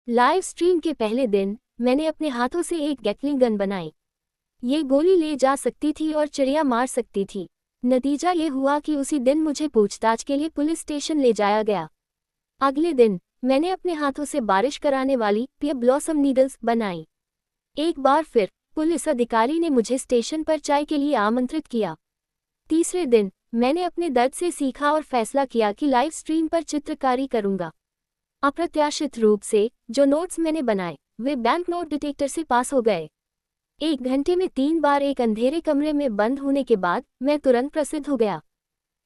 Live stream के पहले दिन मैंने अपने हाथों से एक गैटलिंग गन बनाई। ये गोली ले जा सकती थी और चिड़िया मार सकती थी। नतीजा ये हुआ कि उसी दिन मुझे पूछताछ के लिए पुलिस स्टेशन ले जाया गया। अगले दिन मैंने अपने हाथों से बारिश कराने वाली पियर ब्लॉसम नीडल्स बनाई। एक बार फिर पुलिस अधिकारी ने मुझे स्टेशन पर चाय के लिए आमंत्रित किया। तीसरे दिन मैंने अपने दर्द से सीखा और फैसला किया कि लाइव स्ट्रीम पर चित्रकारी करूंगा। अप्रत्याशित रूप से जो नोट्स मैंने बनाए वे बैंक नोट डिटेक्टर से पास हो गए। 1 घंटे में 3 बार एक अंधेरे कमरे में बंद होने के बाद मैं तुरंत प्रसिद्ध हो गया।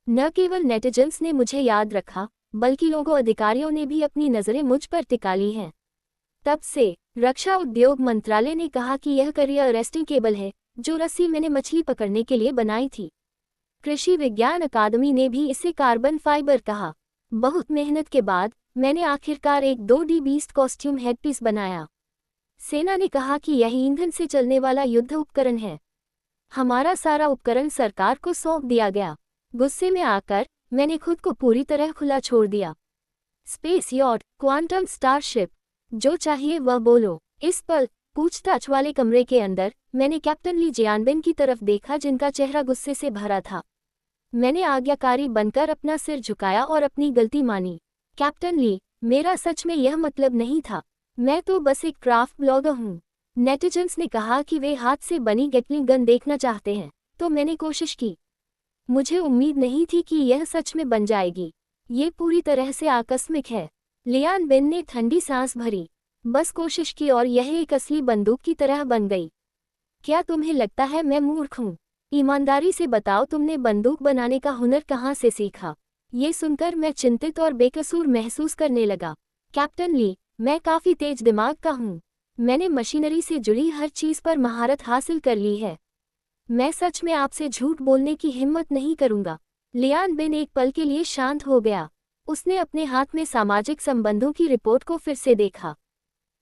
न केवल नेटिजन्स ने मुझे याद रखा बल्कि लोगों अधिकारियों ने भी अपनी नज़रें मुझ पर टिका ली हैं। तब से रक्षा उद्योग मंत्रालय ने कहा कि यह करियर अरेस्टिंग केबल है जो रस्सी मैंने मछली पकड़ने के लिए बनाई थी। कृषि विज्ञान अकादमी ने भी इसे कार्बन फाइबर कहा। बहुत मेहनत के बाद मैंने आखिरकार एक 2D बीस्ट कॉस्ट्यूम हेडपीस बनाया। सेना ने कहा कि यह ईंधन से चलने वाला युद्ध उपकरण है। हमारा सारा उपकरण सरकार को सौंप दिया गया। गुस्से में आकर मैंने खुद को पूरी तरह खुला छोड़ दिया। स्पेस यॉट, क्वांटम स्टारशिप, जो चाहिए वह बोलो। इस पल पूछताछ वाले कमरे के अंदर मैंने कैप्टन ली जियानबिन की तरफ देखा जिनका चेहरा गुस्से से भरा था। मैंने आज्ञाकारी बनकर अपना सिर झुकाया और अपनी गलती मानी। कैप्टन ली, मेरा सच में यह मतलब नहीं था। मैं तो बस एक क्राफ्ट ब्लॉगर हूँ। नेटिजन्स ने कहा कि वे हाथ से बनी गैटलिंग गन देखना चाहते हैं, तो मैंने कोशिश की। मुझे उम्मीद नहीं थी कि यह सच में बन जाएगी। ये पूरी तरह से आकस्मिक है। लियान बिन ने ठंडी सांस भरी, बस कोशिश की और यह एक असली बंदूक की तरह बन गई। क्या तुम्हें लगता है मैं मूर्ख हूँ? ईमानदारी से बताओ, तुमने बंदूक बनाने का हुनर कहाँ से सीखा? ये सुनकर मैं चिंतित और बेकसूर महसूस करने लगा। कैप्टन ली, मैं काफ़ी तेज दिमाग का हूँ। मैंने मशीनरी से जुड़ी हर चीज़ पर महारत हासिल कर ली है। मैं सच में आपसे झूठ बोलने की हिम्मत नहीं करूँगा। लियान बिन एक पल के लिए शांत हो गया। उसने अपने हाथ में सामाजिक संबंधों की रिपोर्ट को फिर से देखा।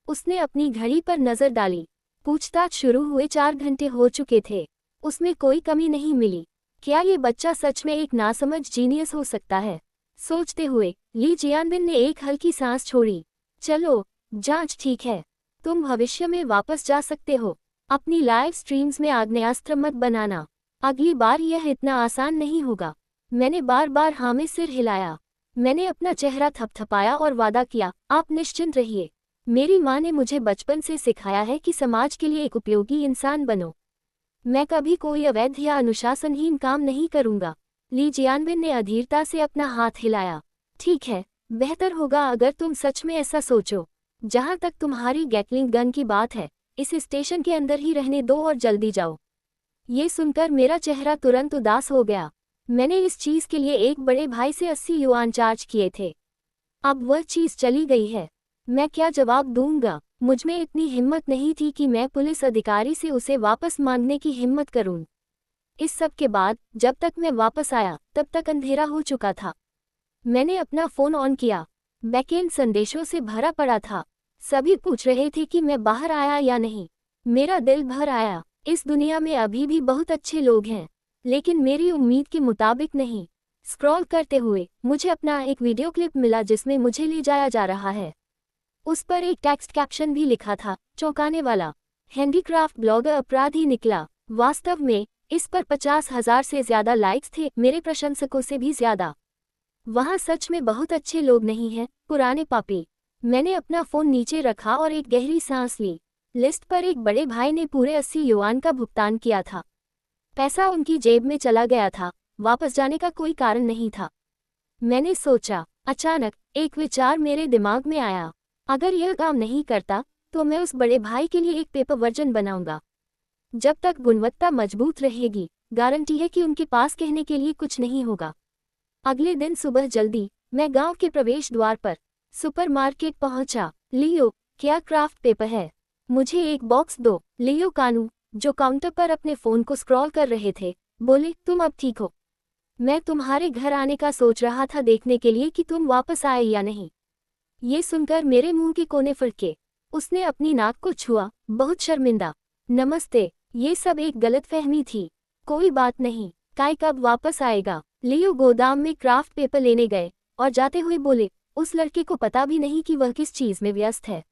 उसने अपनी घड़ी पर नज़र डाली। पूछताछ शुरू हुए 4 घंटे हो चुके थे। उसमें कोई कमी नहीं मिली। क्या ये बच्चा सच में एक नासमझ जीनियस हो सकता है? सोचते हुए ली जियानबिन ने एक हल्की सांस छोड़ी। चलो, जांच ठीक है। तुम भविष्य में वापस जा सकते हो। अपनी लाइव स्ट्रीम्स में आग्नेयास्त्र मत बनाना। अगली बार यह इतना आसान नहीं होगा। मैंने बार बार हाँ में सिर हिलाया। मैंने अपना चेहरा थपथपाया और वादा किया, आप निश्चिंत रहिए। मेरी माँ ने मुझे बचपन से सिखाया है कि समाज के लिए एक उपयोगी इंसान बनो। मैं कभी कोई अवैध या अनुशासनहीन काम नहीं करूंगा। ली जियानबिन ने अधीरता से अपना हाथ हिलाया। ठीक है, बेहतर होगा अगर तुम सच में ऐसा सोचो। जहां तक तुम्हारी गैटलिंग गन की बात है, इसे स्टेशन के अंदर ही रहने दो और जल्दी जाओ। ये सुनकर मेरा चेहरा तुरंत उदास हो गया। मैंने इस चीज़ के लिए एक बड़े भाई से 80 युआन चार्ज किए थे। अब वह चीज़ चली गई है। मैं क्या जवाब दूंगा? मुझमें इतनी हिम्मत नहीं थी कि मैं पुलिस अधिकारी से उसे वापस मांगने की हिम्मत करूं। इस सब के बाद जब तक मैं वापस आया तब तक अंधेरा हो चुका था। मैंने अपना फ़ोन ऑन किया। बैकएंड संदेशों से भरा पड़ा था। सभी पूछ रहे थे कि मैं बाहर आया या नहीं। मेरा दिल भर आया। इस दुनिया में अभी भी बहुत अच्छे लोग हैं, लेकिन मेरी उम्मीद के मुताबिक नहीं। स्क्रॉल करते हुए मुझे अपना एक वीडियो क्लिप मिला जिसमें मुझे ले जाया जा रहा है। उस पर एक टेक्स्ट कैप्शन भी लिखा था, चौंकाने वाला। हैंडीक्राफ्ट ब्लॉगर अपराधी निकला। वास्तव में इस पर 50,000 से ज़्यादा लाइक्स थे, मेरे प्रशंसकों से भी ज़्यादा। वहाँ सच में बहुत अच्छे लोग नहीं हैं, पुराने पापी। मैंने अपना फ़ोन नीचे रखा और एक गहरी सांस ली। लिस्ट पर एक बड़े भाई ने पूरे 80 युआन का भुगतान किया था। पैसा उनकी जेब में चला गया था, वापस जाने का कोई कारण नहीं था। मैंने सोचा। अचानक एक विचार मेरे दिमाग में आया। अगर यह काम नहीं करता तो मैं उस बड़े भाई के लिए एक पेपर वर्जन बनाऊंगा। जब तक गुणवत्ता मजबूत रहेगी, गारंटी है कि उनके पास कहने के लिए कुछ नहीं होगा। अगले दिन सुबह जल्दी मैं गांव के प्रवेश द्वार पर सुपरमार्केट पहुंचा। लियो, क्या क्राफ्ट पेपर है? मुझे एक बॉक्स दो। लियो कानू, जो काउंटर पर अपने फ़ोन को स्क्रॉल कर रहे थे, बोले, तुम अब ठीक हो? मैं तुम्हारे घर आने का सोच रहा था, देखने के लिए कि तुम वापस आए या नहीं। ये सुनकर मेरे मुंह के कोने फड़के। उसने अपनी नाक को छुआ, बहुत शर्मिंदा। नमस्ते, ये सब एक गलतफहमी थी। कोई बात नहीं, काय कब वापस आएगा? लियो गोदाम में क्राफ्ट पेपर लेने गए और जाते हुए बोले, उस लड़के को पता भी नहीं कि वह किस चीज़ में व्यस्त है।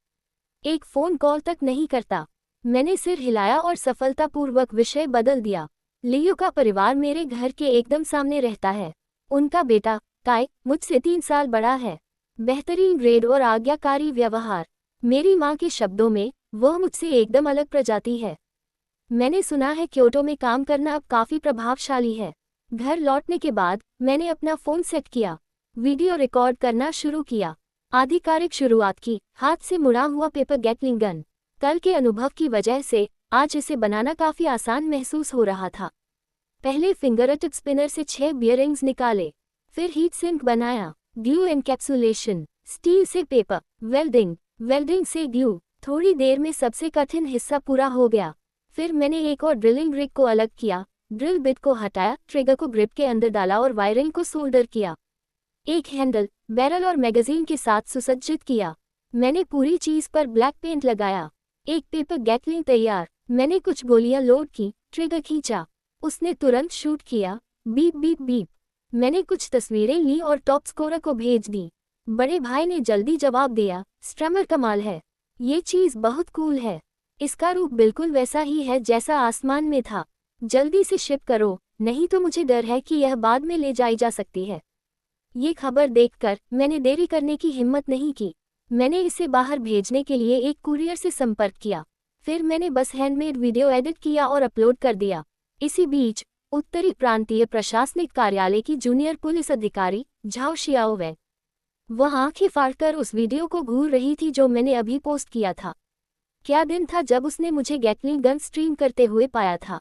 एक फ़ोन कॉल तक नहीं करता। मैंने सिर हिलाया और सफलतापूर्वक विषय बदल दिया। लियो का परिवार मेरे घर के एकदम सामने रहता है। उनका बेटा काई मुझसे 3 साल बड़ा है। बेहतरीन ग्रेड और आज्ञाकारी व्यवहार। मेरी माँ के शब्दों में वह मुझसे एकदम अलग प्रजाति है। मैंने सुना है क्योटो में काम करना अब काफ़ी प्रभावशाली है। घर लौटने के बाद मैंने अपना फ़ोन सेट किया, वीडियो रिकॉर्ड करना शुरू किया, आधिकारिक शुरुआत की, हाथ से मुड़ा हुआ पेपर गैटलिंग गन। कल के अनुभव की वजह से आज इसे बनाना काफ़ी आसान महसूस हो रहा था। पहले फिंगरटिप स्पिनर से 6 बियरिंग्स निकाले, फिर हीट सिंक बनाया, ग्लू एनकैप्सुलेशन, स्टील से पेपर, वेल्डिंग से ग्लू। थोड़ी देर में सबसे कठिन हिस्सा पूरा हो गया। फिर मैंने एक और ड्रिलिंग रिग को अलग किया, ड्रिल बिट को हटाया, ट्रिगर को ग्रिप के अंदर डाला और वायरिंग को सोल्डर किया। एक हैंडल, बैरल और मैगजीन के साथ सुसज्जित किया। मैंने पूरी चीज़ पर ब्लैक पेंट लगाया। एक पेपर गैटलिंग तैयार। मैंने कुछ गोलियां लोड की, ट्रिगर खींचा, उसने तुरंत शूट किया, बीप बीप बीप। मैंने कुछ तस्वीरें ली और टॉप स्कोरर को भेज दी। बड़े भाई ने जल्दी जवाब दिया, स्ट्रमर कमाल है, ये चीज़ बहुत कूल है, इसका रूप बिल्कुल वैसा ही है जैसा आसमान में था, जल्दी से शिप करो, नहीं तो मुझे डर है कि यह बाद में ले जाई जा सकती है। ये खबर देखकर मैंने देरी करने की हिम्मत नहीं की। मैंने इसे बाहर भेजने के लिए एक कुरियर से संपर्क किया। फिर मैंने बस हैंडमेड वीडियो एडिट किया और अपलोड कर दिया। इसी बीच उत्तरी प्रांतीय प्रशासनिक कार्यालय की जूनियर पुलिस अधिकारी झाओ शियाओवे, वह आंखें फाड़कर उस वीडियो को घूर रही थी जो मैंने अभी पोस्ट किया था। क्या दिन था जब उसने मुझे गैटलिंग गन स्ट्रीम करते हुए पाया था।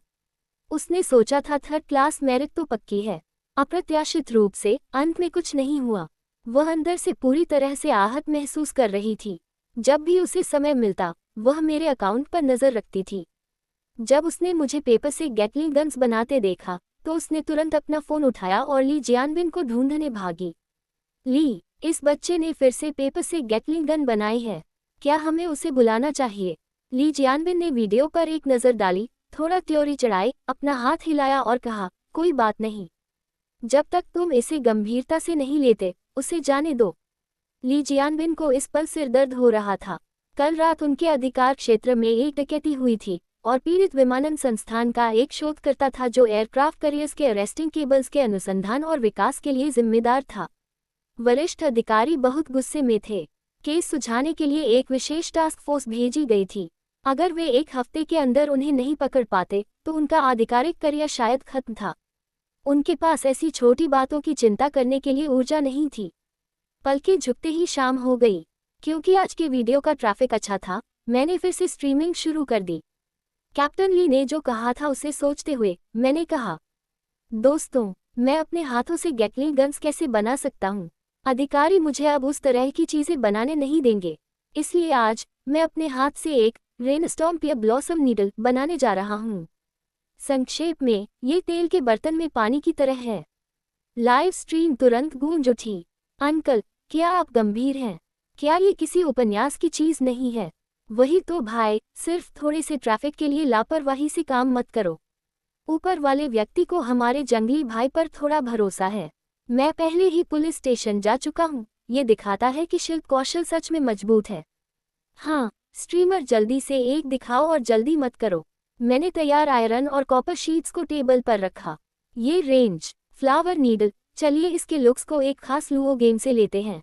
उसने सोचा था 3rd क्लास मेरिट तो पक्की है। अप्रत्याशित रूप से अंत में कुछ नहीं हुआ। वह अंदर से पूरी तरह से आहत महसूस कर रही थी। जब भी उसे समय मिलता वह मेरे अकाउंट पर नज़र रखती थी। जब उसने मुझे पेपर से गैटलिंग गन्स बनाते देखा तो उसने तुरंत अपना फ़ोन उठाया और ली जियानबिन को ढूंढने भागी। ली, इस बच्चे ने फिर से पेपर से गैटलिंग गन बनाई है, क्या हमें उसे बुलाना चाहिए? ली जियानबिन ने वीडियो पर एक नज़र डाली, थोड़ा त्योरी चढ़ाई, अपना हाथ हिलाया और कहा, कोई बात नहीं, जब तक तुम इसे गंभीरता से नहीं लेते उसे जाने दो। ली जियानबिन को इस पल सिरदर्द हो रहा था। कल रात उनके अधिकार क्षेत्र में एक डकैती हुई थी और पीड़ित विमानन संस्थान का एक शोधकर्ता था जो एयरक्राफ्ट कैरियर्स के अरेस्टिंग केबल्स के अनुसंधान और विकास के लिए जिम्मेदार था। वरिष्ठ अधिकारी बहुत गुस्से में थे। केस सुलझाने के लिए एक विशेष टास्क फोर्स भेजी गई थी। अगर वे 1 हफ्ते के अंदर उन्हें नहीं पकड़ पाते तो उनका आधिकारिक करियर शायद खत्म था। उनके पास ऐसी छोटी बातों की चिंता करने के लिए ऊर्जा नहीं थी। पलकें झुकते ही शाम हो गई। क्योंकि आज के वीडियो का ट्रैफिक अच्छा था, मैंने फिर से स्ट्रीमिंग शुरू कर दी। कैप्टन ली ने जो कहा था उसे सोचते हुए मैंने कहा, दोस्तों, मैं अपने हाथों से गैटलिंग गन्स कैसे बना सकता हूँ? अधिकारी मुझे अब उस तरह की चीज़ें बनाने नहीं देंगे। इसलिए आज मैं अपने हाथ से एक रेनस्टॉर्म पियर ब्लॉसम नीडल बनाने जा रहा हूँ। संक्षेप में, ये तेल के बर्तन में पानी की तरह है। लाइव स्ट्रीम तुरंत गूंज उठी। अंकल, क्या आप गंभीर हैं? क्या ये किसी उपन्यास की चीज़ नहीं है? वही तो भाई, सिर्फ थोड़े से ट्रैफिक के लिए लापरवाही से काम मत करो। ऊपर वाले व्यक्ति को हमारे जंगली भाई पर थोड़ा भरोसा है। मैं पहले ही पुलिस स्टेशन जा चुका हूँ। ये दिखाता है कि शिल्प कौशल सच में मजबूत है। हाँ, स्ट्रीमर, जल्दी से एक दिखाओ और जल्दी मत करो। मैंने तैयार आयरन और कॉपर शीट्स को टेबल पर रखा। ये रेंज फ्लावर नीडल, चलिए इसके लुक्स को एक खास लुओ गेम से लेते हैं।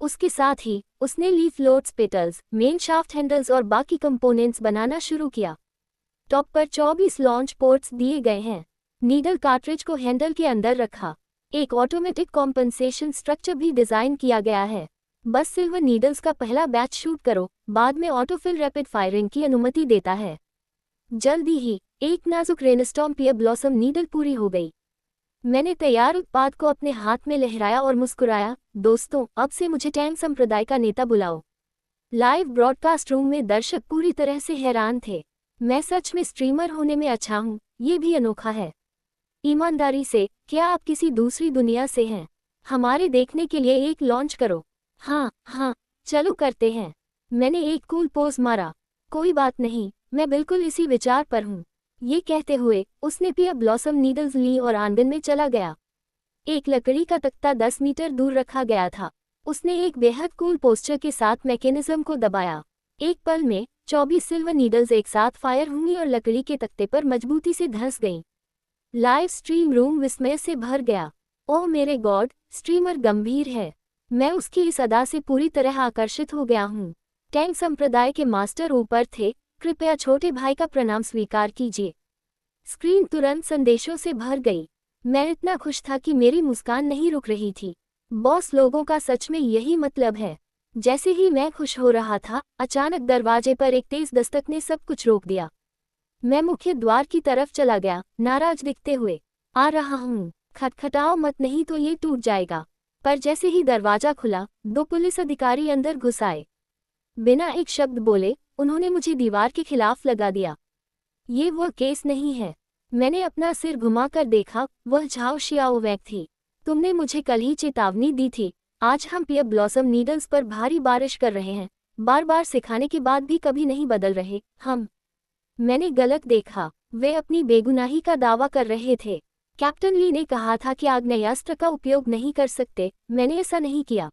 उसके साथ ही उसने leaf loads, petals, main shaft handles और बाकी कंपोनेंट्स बनाना शुरू किया। टॉप पर 24 लॉन्च पोर्ट्स दिए गए हैं। नीडल कार्ट्रिज को हैंडल के अंदर रखा। एक ऑटोमेटिक कॉम्पनसेशन स्ट्रक्चर भी डिज़ाइन किया गया है। बस सिल्वर नीडल्स का पहला बैच शूट करो, बाद में ऑटोफिल रैपिड फायरिंग की अनुमति देता है। जल्दी ही एक नाजुक रेनस्टॉर्म पियर ब्लॉसम नीडल पूरी हो गई। मैंने तैयार उत्पाद को अपने हाथ में लहराया और मुस्कुराया, दोस्तों, अब से मुझे टैंग संप्रदाय का नेता बुलाओ। लाइव ब्रॉडकास्ट रूम में दर्शक पूरी तरह से हैरान थे। मैं सच में स्ट्रीमर होने में अच्छा हूँ, ये भी अनोखा है। ईमानदारी से, क्या आप किसी दूसरी दुनिया से हैं? हमारे देखने के लिए एक लॉन्च करो। हाँ, चलो करते हैं। मैंने एक कूल पोज मारा। कोई बात नहीं, मैं बिल्कुल इसी विचार पर हूँ। ये कहते हुए उसने पियर ब्लॉसम नीडल्स ली और आंगन में चला गया। एक लकड़ी का तख्ता 10 मीटर दूर रखा गया था। उसने एक बेहद कूल पोस्चर के साथ मैकेनिज्म को दबाया। एक पल में 24 सिल्वर नीडल्स एक साथ फायर हुई और लकड़ी के तख्ते पर मजबूती से धंस गईं। लाइव स्ट्रीम रूम विस्मय से भर गया। ओह मेरे गॉड, स्ट्रीमर गंभीर है। मैं उसकी इस अदा से पूरी तरह आकर्षित हो गया हूँ। टैंग संप्रदाय के मास्टर ऊपर थे, कृपया छोटे भाई का प्रणाम स्वीकार कीजिए। स्क्रीन तुरंत संदेशों से भर गई। मैं इतना खुश था कि मेरी मुस्कान नहीं रुक रही थी। बॉस लोगों का सच में यही मतलब है। जैसे ही मैं खुश हो रहा था, अचानक दरवाजे पर एक तेज दस्तक ने सब कुछ रोक दिया। मैं मुख्य द्वार की तरफ चला गया, नाराज दिखते हुए। आ रहा हूँ, खटखटाओ मत नहीं तो ये टूट जाएगा। पर जैसे ही दरवाजा खुला, 2 पुलिस अधिकारी अंदर घुस आए। बिना एक शब्द बोले उन्होंने मुझे दीवार के खिलाफ लगा दिया। ये वह केस नहीं है। मैंने अपना सिर घुमाकर देखा, वह झाओ शियाओवैग थी। तुमने मुझे कल ही चेतावनी दी थी। आज हम पियर ब्लॉसम नीडल्स पर भारी बारिश कर रहे हैं, बार बार सिखाने के बाद भी कभी नहीं बदल रहे। मैंने गलत देखा। वे अपनी बेगुनाही का दावा कर रहे थे। कैप्टन ली ने कहा था कि आग्नेयास्त्र का उपयोग नहीं कर सकते, मैंने ऐसा नहीं किया।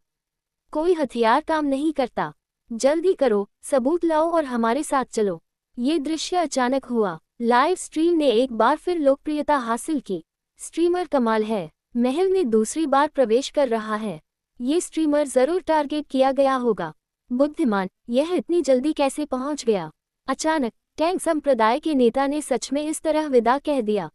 कोई हथियार काम नहीं करता। जल्दी करो, सबूत लाओ और हमारे साथ चलो। ये दृश्य अचानक हुआ। लाइव स्ट्रीम ने एक बार फिर लोकप्रियता हासिल की। स्ट्रीमर कमाल है। महल में दूसरी बार प्रवेश कर रहा है। ये स्ट्रीमर जरूर टारगेट किया गया होगा। बुद्धिमान, यह इतनी जल्दी कैसे पहुंच गया? अचानक टैंग संप्रदाय के नेता ने सच में इस तरह विदा कह दिया।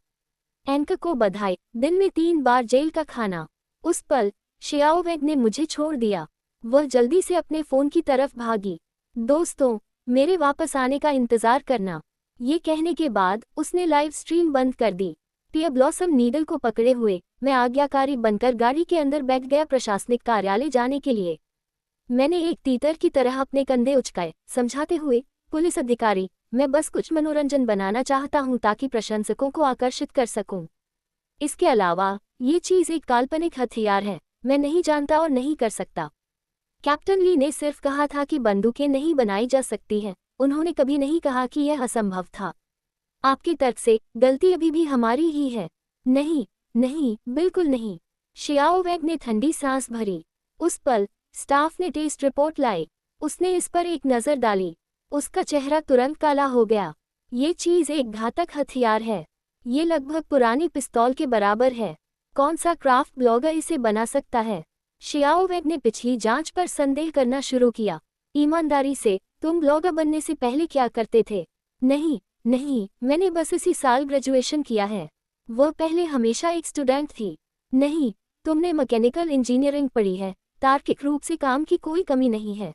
एंकर को बधाई, दिन में 3 बार जेल का खाना। उस पल शियाओवैग ने मुझे छोड़ दिया। वह जल्दी से अपने फोन की तरफ भागी। दोस्तों, मेरे वापस आने का इंतजार करना। ये कहने के बाद उसने लाइव स्ट्रीम बंद कर दी। पियर ब्लॉसम नीडल को पकड़े हुए मैं आज्ञाकारी बनकर गाड़ी के अंदर बैठ गया प्रशासनिक कार्यालय जाने के लिए। मैंने एक तीतर की तरह अपने कंधे उचकाए, समझाते हुए, पुलिस अधिकारी, मैं बस कुछ मनोरंजन बनाना चाहता हूं ताकि प्रशंसकों को आकर्षित कर सकूं। इसके अलावा ये चीज़ एक काल्पनिक हथियार है, मैं नहीं जानता और नहीं कर सकता। कैप्टन ली ने सिर्फ कहा था कि बंदूकें नहीं बनाई जा सकती हैं, उन्होंने कभी नहीं कहा कि यह असंभव था। आपके तर्क से गलती अभी भी हमारी ही है। नहीं, नहीं, बिल्कुल नहीं। शियाओवैग ने ठंडी सांस भरी। उस पल स्टाफ ने टेस्ट रिपोर्ट लाई। उसने इस पर एक नज़र डाली। उसका चेहरा तुरंत काला हो गया। ये चीज़ एक घातक हथियार है। ये लगभग पुरानी पिस्तौल के बराबर है। कौन सा क्राफ्ट ब्लॉगर इसे बना सकता है? शियाओवैग ने पिछली जांच पर संदेह करना शुरू किया। ईमानदारी से, तुम ब्लॉगर बनने से पहले क्या करते थे? नहीं, नहीं, मैंने बस इसी साल ग्रेजुएशन किया है। वह पहले हमेशा एक स्टूडेंट थी। नहीं, तुमने मैकेनिकल इंजीनियरिंग पढ़ी है, तार्किक रूप से काम की कोई कमी नहीं है।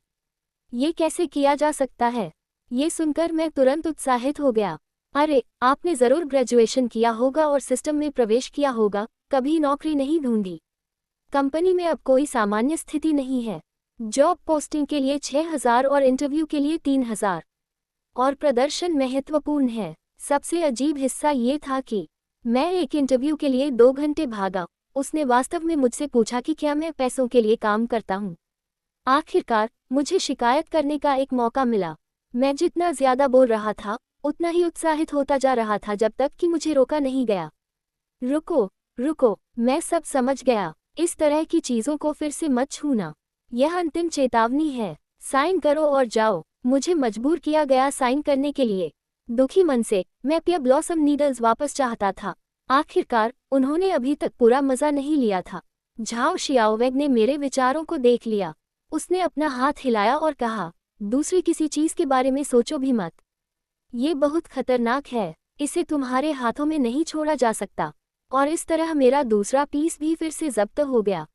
ये कैसे किया जा सकता है? ये सुनकर मैं तुरंत उत्साहित हो गया। अरे, आपने ज़रूर ग्रेजुएशन किया होगा और सिस्टम में प्रवेश किया होगा, कभी नौकरी नहीं ढूंढी। कंपनी में अब कोई सामान्य स्थिति नहीं है। जॉब पोस्टिंग के लिए 6000 और इंटरव्यू के लिए 3000। और प्रदर्शन महत्वपूर्ण है। सबसे अजीब हिस्सा ये था कि मैं एक इंटरव्यू के लिए 2 घंटे भागा। उसने वास्तव में मुझसे पूछा कि क्या मैं पैसों के लिए काम करता हूँ। आखिरकार मुझे शिकायत करने का एक मौका मिला। मैं जितना ज्यादा बोल रहा था, उतना ही उत्साहित होता जा रहा था जब तक कि मुझे रोका नहीं गया। रुको, रुको, मैं सब समझ गया। इस तरह की चीज़ों को फिर से मत छूना। यह अंतिम चेतावनी है। साइन करो और जाओ। मुझे मजबूर किया गया साइन करने के लिए। दुखी मन से मैं पियर ब्लॉसम नीडल्स वापस चाहता था। आखिरकार उन्होंने अभी तक पूरा मजा नहीं लिया था। झाओ शियाओवैग ने मेरे विचारों को देख लिया। उसने अपना हाथ हिलाया और कहा, दूसरी किसी चीज के बारे में सोचो भी मत। ये बहुत खतरनाक है। इसे तुम्हारे हाथों में नहीं छोड़ा जा सकता। और इस तरह मेरा दूसरा पीस भी फिर से जब्त हो गया।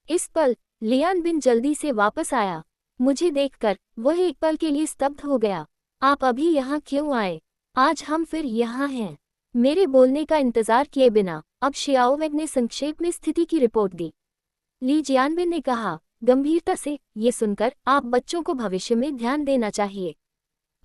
इस पल लियान बिन जल्दी से वापस आया। मुझे देखकर वह एक पल के लिए स्तब्ध हो गया। आप अभी यहाँ क्यों आए? आज हम फिर यहाँ हैं। मेरे बोलने का इंतजार किए बिना अब शियाओवैग ने संक्षेप में स्थिति की रिपोर्ट दी। ली जियानबिन ने कहा गंभीरता से, ये सुनकर आप बच्चों को भविष्य में ध्यान देना चाहिए।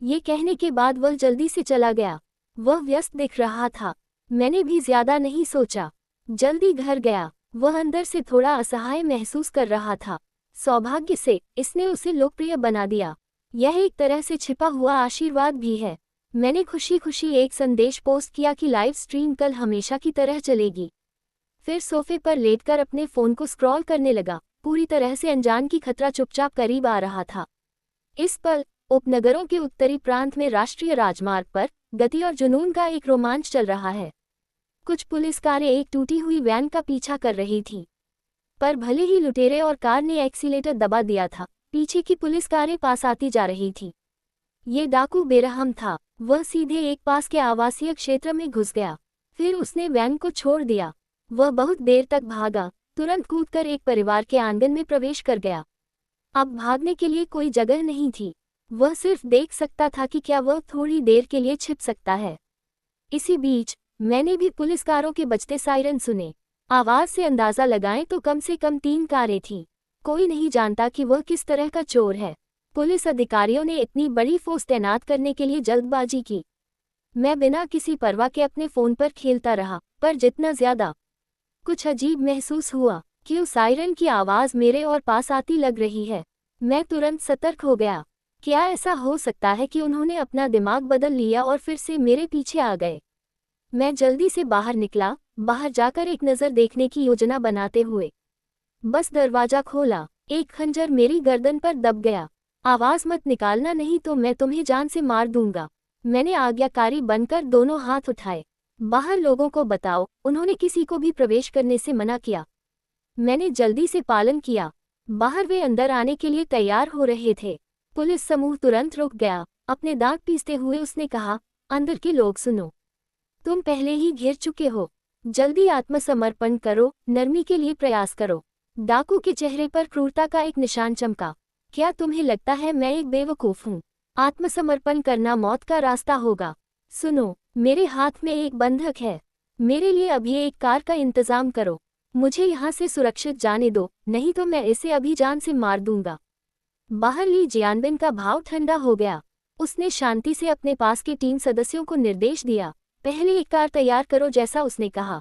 ये कहने के बाद वह जल्दी से चला गया। वह व्यस्त दिख रहा था। मैंने भी ज्यादा नहीं सोचा, जल्दी घर गया। वह अंदर से थोड़ा असहाय महसूस कर रहा था। सौभाग्य से इसने उसे लोकप्रिय बना दिया। यह एक तरह से छिपा हुआ आशीर्वाद भी है। मैंने खुशी खुशी एक संदेश पोस्ट किया कि लाइव स्ट्रीम कल हमेशा की तरह चलेगी। फिर सोफे पर लेटकर अपने फ़ोन को स्क्रॉल करने लगा। पूरी तरह से अनजान की खतरा चुपचाप करीब आ रहा था। इस पल उपनगरों के उत्तरी प्रांत में राष्ट्रीय राजमार्ग पर गति और जुनून का एक रोमांच चल रहा है। कुछ पुलिस कारें एक टूटी हुई वैन का पीछा कर रही थीं। पर भले ही लुटेरे और कार ने एक्सीलेटर दबा दिया था, पीछे की पुलिस कारें पास आती जा रही थीं। ये डाकू बेरहम था। वह सीधे एक पास के आवासीय क्षेत्र में घुस गया। फिर उसने वैन को छोड़ दिया। वह बहुत देर तक भागा, तुरंत कूदकर एक परिवार के आंगन में प्रवेश कर गया। अब भागने के लिए कोई जगह नहीं थी। वह सिर्फ देख सकता था कि क्या वह थोड़ी देर के लिए छिप सकता है। इसी बीच मैंने भी पुलिस कारों के बजते सायरन सुने। आवाज से अंदाजा लगाएं तो कम से कम 3 कारें थीं। कोई नहीं जानता कि वह किस तरह का चोर है। पुलिस अधिकारियों ने इतनी बड़ी फोर्स तैनात करने के लिए जल्दबाजी की। मैं बिना किसी परवाह के अपने फोन पर खेलता रहा, पर जितना ज्यादा कुछ अजीब महसूस हुआ कि उस सायरन की आवाज मेरे और पास आती लग रही है। मैं तुरंत सतर्क हो गया। क्या ऐसा हो सकता है कि उन्होंने अपना दिमाग बदल लिया और फिर से मेरे पीछे आ गए? मैं जल्दी से बाहर निकला, बाहर जाकर एक नज़र देखने की योजना बनाते हुए। बस दरवाजा खोला, एक खंजर मेरी गर्दन पर दब गया। आवाज मत निकालना, नहीं तो मैं तुम्हें जान से मार दूंगा। मैंने आज्ञाकारी बनकर दोनों हाथ उठाए। बाहर लोगों को बताओ, उन्होंने किसी को भी प्रवेश करने से मना किया। मैंने जल्दी से पालन किया। बाहर वे अंदर आने के लिए तैयार हो रहे थे। पुलिस समूह तुरंत रुक गया। अपने दांत पीसते हुए उसने कहा, अंदर के लोग सुनो, तुम पहले ही घिर चुके हो। जल्दी आत्मसमर्पण करो, नरमी के लिए प्रयास करो। डाकू के चेहरे पर क्रूरता का एक निशान चमका। क्या तुम्हें लगता है मैं एक बेवकूफ हूँ? आत्मसमर्पण करना मौत का रास्ता होगा। सुनो, मेरे हाथ में एक बंधक है। मेरे लिए अभी एक कार का इंतजाम करो। मुझे यहाँ से सुरक्षित जाने दो, नहीं तो मैं इसे अभी जान से मार दूंगा। बाहर ली जियानबिन का भाव ठंडा हो गया। उसने शांति से अपने पास के 3 सदस्यों को निर्देश दिया, पहले एक कार तैयार करो जैसा उसने कहा।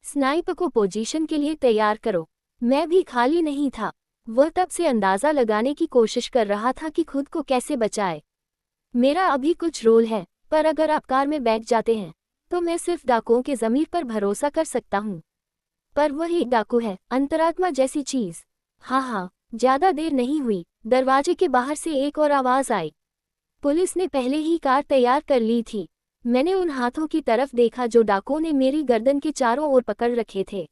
स्नाइपर को पोजीशन के लिए तैयार करो। मैं भी खाली नहीं था। वह तब से अंदाजा लगाने की कोशिश कर रहा था कि खुद को कैसे बचाए। मेरा अभी कुछ रोल है, पर अगर आप कार में बैठ जाते हैं तो मैं सिर्फ डाकुओं के ज़मीर पर भरोसा कर सकता हूँ। पर वह एक डाकू है, अंतरात्मा जैसी चीज। हाँ, ज्यादा देर नहीं हुई, दरवाजे के बाहर से एक और आवाज आई। पुलिस ने पहले ही कार तैयार कर ली थी। मैंने उन हाथों की तरफ देखा जो डाकुओं ने मेरी गर्दन के चारों ओर पकड़ रखे थे।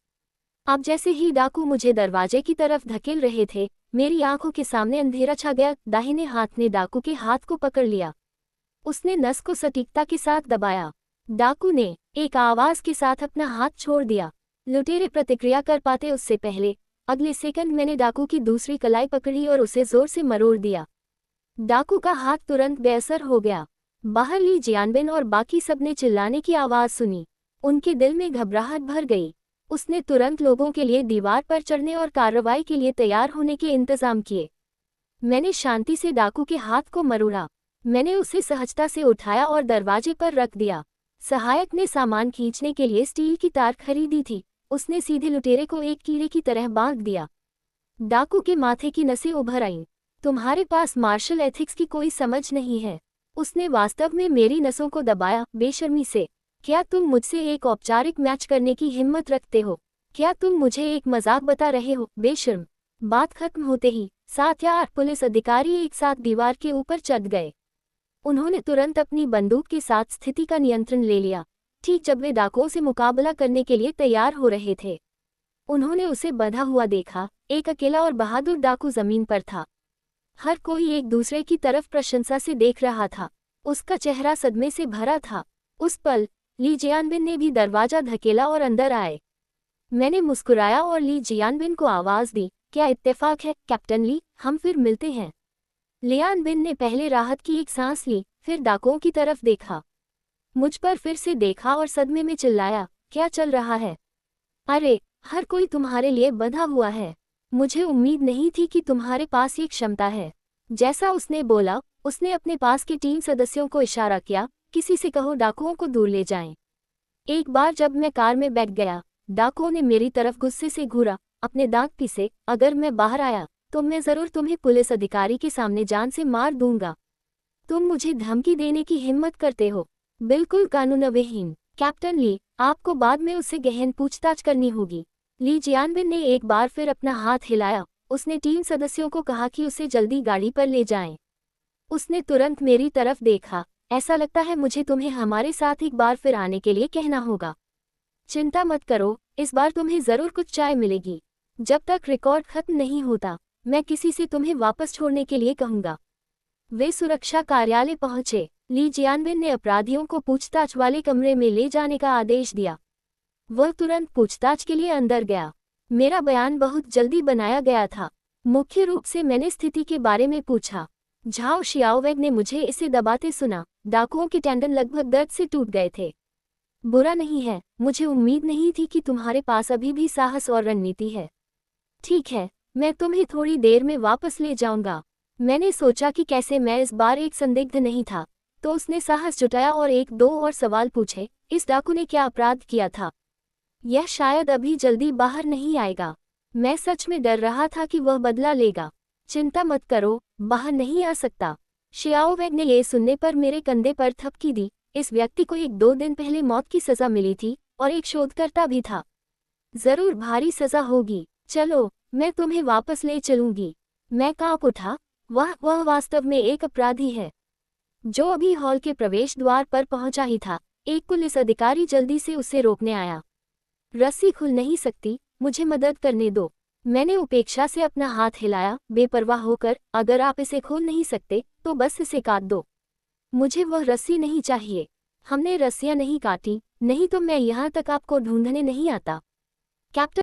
अब जैसे ही डाकू मुझे दरवाजे की तरफ धकेल रहे थे, मेरी आंखों के सामने अंधेरा छा गया। दाहिने हाथ ने डाकू के हाथ को पकड़ लिया। उसने नस को सटीकता के साथ दबाया। डाकू ने एक आवाज के साथ अपना हाथ छोड़ दिया। लुटेरे प्रतिक्रिया कर पाते उससे पहले अगले सेकंड मैंने डाकू की दूसरी कलाई पकड़ी और उसे जोर से मरोड़ दिया। डाकू का हाथ तुरंत बेअसर हो गया। बाहर ली जियानबिन और बाकी सबने चिल्लाने की आवाज सुनी। उनके दिल में घबराहट भर गई। उसने तुरंत लोगों के लिए दीवार पर चढ़ने और कार्रवाई के लिए तैयार होने के इंतजाम किए। मैंने शांति से डाकू के हाथ को मरोड़ा। मैंने उसे सहजता से उठाया और दरवाजे पर रख दिया। सहायक ने सामान खींचने के लिए स्टील की तार खरीदी थी। उसने सीधे लुटेरे को एक कीड़े की तरह बांध दिया। डाकू के माथे की नसें उभर आईं। तुम्हारे पास मार्शल एथिक्स की कोई समझ नहीं है। उसने वास्तव में मेरी नसों को दबाया, बेशर्मी से। क्या तुम मुझसे एक औपचारिक मैच करने की हिम्मत रखते हो? क्या तुम मुझे एक मजाक बता रहे हो, बेशर्म? बात खत्म होते ही 7 या 8 पुलिस अधिकारी एक साथ दीवार के ऊपर चढ़ गए। उन्होंने तुरंत अपनी बंदूक के साथ स्थिति का नियंत्रण ले लिया। ठीक जब वे डाकुओं से मुकाबला करने के लिए तैयार हो रहे थे, उन्होंने उसे बंधा हुआ देखा। एक अकेला और बहादुर डाकू जमीन पर था। हर कोई एक दूसरे की तरफ प्रशंसा से देख रहा था। उसका चेहरा सदमे से भरा था। उस पल ली जियानबिन ने भी दरवाजा धकेला और अंदर आए। मैंने मुस्कुराया और ली जियानबिन को आवाज दी, क्या इत्तेफाक है कैप्टन ली, हम फिर मिलते हैं। लियानबिन ने पहले राहत की एक सांस ली, फिर डाकुओं की तरफ देखा, मुझ पर फिर से देखा और सदमे में चिल्लाया, क्या चल रहा है? अरे, हर कोई तुम्हारे लिए बंधा हुआ है। मुझे उम्मीद नहीं थी कि तुम्हारे पास ये क्षमता है। जैसा उसने बोला, उसने अपने पास के 3 सदस्यों को इशारा किया, किसी से कहो डाकुओं को दूर ले जाएं। एक बार जब मैं कार में बैठ गया, डाकुओं ने मेरी तरफ गुस्से से घूरा, अपने दांत पीसे, अगर मैं बाहर आया तो मैं जरूर तुम्हें पुलिस अधिकारी के सामने जान से मार दूंगा। तुम मुझे धमकी देने की हिम्मत करते हो? बिल्कुल कानूनविहीन। कैप्टन ली, आपको बाद में उससे गहन पूछताछ करनी होगी। ली जियानबिन ने एक बार फिर अपना हाथ हिलाया। उसने 3 सदस्यों को कहा कि उसे जल्दी गाड़ी पर ले जाएं। उसने तुरंत मेरी तरफ देखा। ऐसा लगता है मुझे तुम्हें हमारे साथ एक बार फिर आने के लिए कहना होगा। चिंता मत करो, इस बार तुम्हें जरूर कुछ चाय मिलेगी। जब तक रिकॉर्ड खत्म नहीं होता मैं किसी से तुम्हें वापस छोड़ने के लिए कहूंगा। वे सुरक्षा कार्यालय पहुंचे। ली जियानविन ने अपराधियों को पूछताछ वाले कमरे में ले जाने का आदेश दिया। वह तुरंत पूछताछ के लिए अंदर गया। मेरा बयान बहुत जल्दी बनाया गया था। मुख्य रूप से मैंने स्थिति के बारे में पूछा। झाओ शियाओवेग ने मुझे इसे दबाते सुना। डाकुओं के टेंडन लगभग दर्द से टूट गए थे। बुरा नहीं है, मुझे उम्मीद नहीं थी कि तुम्हारे पास अभी भी साहस और रणनीति है। ठीक है, मैं तुम्हें थोड़ी देर में वापस ले जाऊंगा। मैंने सोचा कि कैसे मैं इस बार एक संदिग्ध नहीं था, तो उसने साहस जुटाया और एक दो और सवाल पूछे। इस डाकू ने क्या अपराध किया था? यह शायद अभी जल्दी बाहर नहीं आएगा। मैं सच में डर रहा था कि वह बदला लेगा। चिंता मत करो, बाहर नहीं आ सकता। शियाओवेग ने यह सुनने पर मेरे कंधे पर थपकी दी। इस व्यक्ति को 1-2 दिन पहले मौत की सजा मिली थी और एक शोधकर्ता भी था। जरूर भारी सजा होगी। चलो, मैं तुम्हें वापस ले चलूंगी। मैं कांप उठा। वह वास्तव में एक अपराधी है, जो अभी हॉल के प्रवेश द्वार पर पहुंचा ही था। एक पुलिस अधिकारी जल्दी से उसे रोकने आया। रस्सी खुल नहीं सकती, मुझे मदद करने दो। मैंने उपेक्षा से अपना हाथ हिलाया, बेपरवाह होकर। अगर आप इसे खोल नहीं सकते तो बस इसे काट दो। मुझे वह रस्सी नहीं चाहिए। हमने रस्सियां नहीं काटी, नहीं तो मैं यहाँ तक आपको ढूंढने नहीं आता। कैप्टन